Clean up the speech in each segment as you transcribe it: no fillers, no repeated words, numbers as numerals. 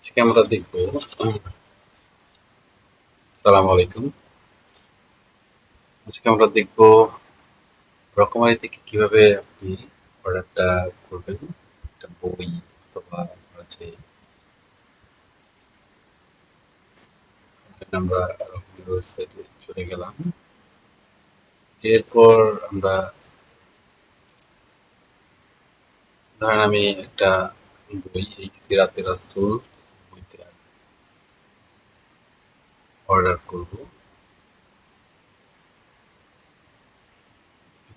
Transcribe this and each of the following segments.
আজকে আমরা দেখব সালাম আলাইকুম। আজকে আমরা দেখব রকমারি থেকে কিভাবে আপনি অর্ডারটা করবেন একটা বই অথবা হচ্ছে আমরা রকমারি ওয়েবসাইটে চলে গেলাম। এরপর আমরা ধরেন আমি একটা বই এই সিরাতে রাসূল বইটা অর্ডার করব।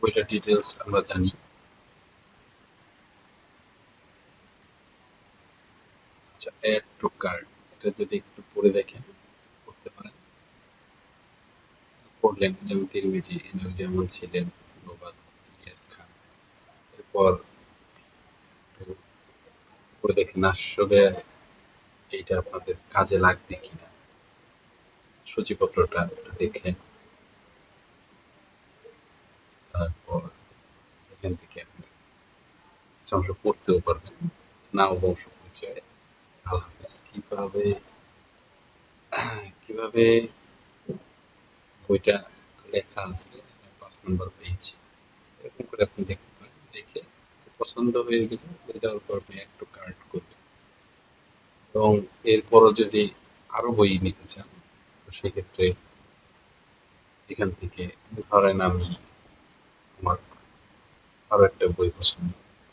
বইটার ডিটেলস আমরা জানি। আচ্ছা, অ্যাড টু কার্ট এটা যদি একটু পড়ে দেখেন করতে পারেন। পড়লেন যেমন তিরমিজি ইনি যেমন ছিলেন অনুবাদ ইলিয়াস খান। এরপর পড়ে দেখলেন আসলে এইটা আপনাদের কাজে লাগবে কিনা, সূচিপত্রটা একটু দেখলেন। তারপর এখান থেকে আপনি কিছু অংশ পড়তেও পারবেন, নাও বংশ পরিচয়, আল হাফেজ কিভাবে কিভাবে বইটা লেখা আছে 5 নম্বর পেজ, এরকম করে আপনি দেখতে পারেন। দেখে পছন্দ হয়ে গেলে হয়ে যাওয়ার পর আপনি একটু কার্ড করবেন এবং এরপরও যদি আরো বই নিতে চান তো সেক্ষেত্রে এখান থেকে ধরেন আমি আমার আরো একটা বই পছন্দ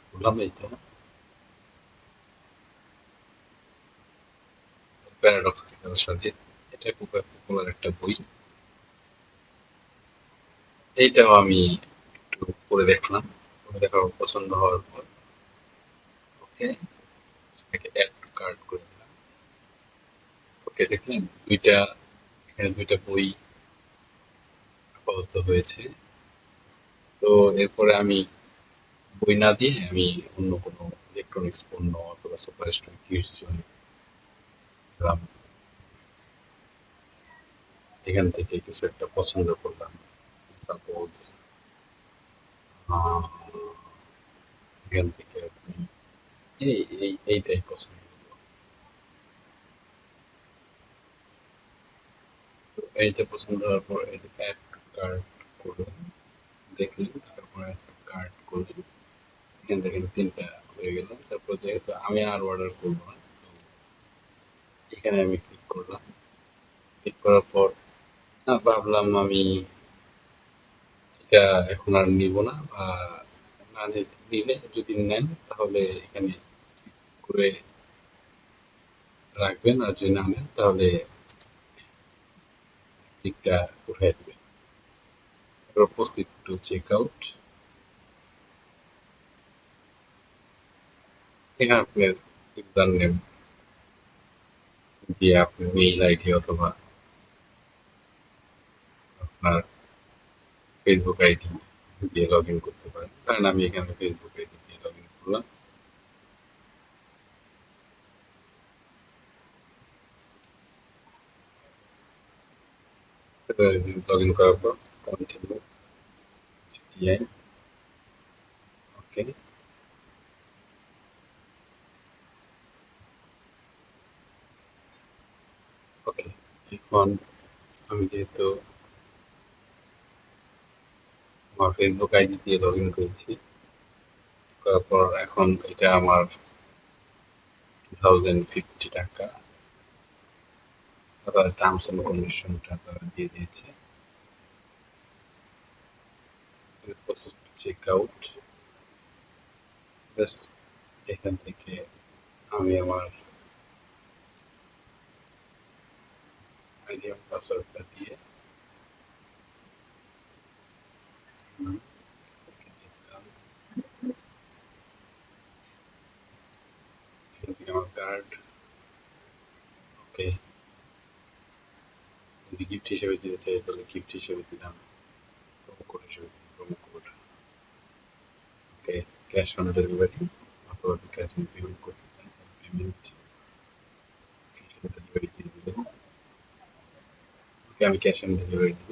করলাম, এইটা প্যারাডক্সিক্যাল সাজিদ, এটা খুব পপুলার একটা বই। এইটাও আমি একটু পড়ে দেখলাম, পড়ে দেখার পছন্দ হওয়ার পর ওকে এটাকে অ্যাড টু কার্ট করে দিলাম। ওকে, দেখলেন দুইটা, এখানে দুইটা বই আপাতত হয়েছে। তো এরপরে আমি বই না দিয়ে আমি অন্য কোনো ইলেকট্রনিক্স পণ্য অথবা সুপার স্টোর গিফট চলে গেলাম, এখান থেকে কিছু একটা পছন্দ করলাম। সাপোজ এখান থেকে আপনি এইটাই পছন্দ হলো। তো এইটা পছন্দ হওয়ার পর এটাকে অ্যাড টু কার্ট করলেন, দেখলেন, তারপর অ্যাড টু কার্ট করলেন। এখান থেকে তিনটা হয়ে গেল। তারপর যেহেতু আমি আর অর্ডার করবো না, তো এখানে আমি ক্লিক করলাম। ক্লিক করার পর ভাবলাম আমি এটা এখন আর নিব না, বা না নিলে যদি নেন তাহলে এখানে করে রাখবেন, আর যদি না নেন তাহলে ক্লিকটা উঠাই দেবেন। তারপর প্রসিড টু চেক আউট, এখানে আপনার ইউজার নেম দিয়ে আপনি মেইল আইডি অথবা আপনার ফেসবুক আইডি দিয়ে লগ ইন করতে পারেন। কারণ আমি এখানে ফেসবুক আইডি দিয়ে লগ ইন করলাম। লগ ইন করার পর কন্টিনিউ HTTPI, ওকে। ওকে, এখন আমি যেহেতু আমার ফেসবুক আইডি দিয়ে লগ ইন করেছি, করার পর এখন এটা আমার 2050 টাকা, তারা টার্মস এন্ড কন্ডিশনটা তারা দিয়ে দিয়েছে। Process to check out, just এখান থেকে আমি আমার আইডি এবং পাসওয়ার্ডটা দিয়ে এখান থেকে আমার কার্ড, ওকে। যদি গিফট হিসেবে দিতে চাই তাহলে গিফট হিসেবে দিলাম, প্রোমো কোড হিসেবে দিলাম promo code, okay. Cash on delivery অথবা ক্যাশ অন পেমেন্ট করতে চান পেমেন্ট ক্যাশ অন ডেলিভারি দিয়ে দিলেন, ওকে। আমি ক্যাশ অন ডেলিভারি দিব,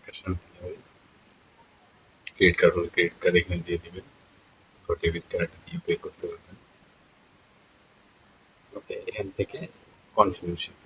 cash on delivery. Credit card হলে ক্রেডিট কার্ড এখানে দিয়ে দিবেন, ডেবিট কার্ড দিয়ে পে করতে পারবেন, ওকে। এখান থেকে কন্টিনিউ শিখব।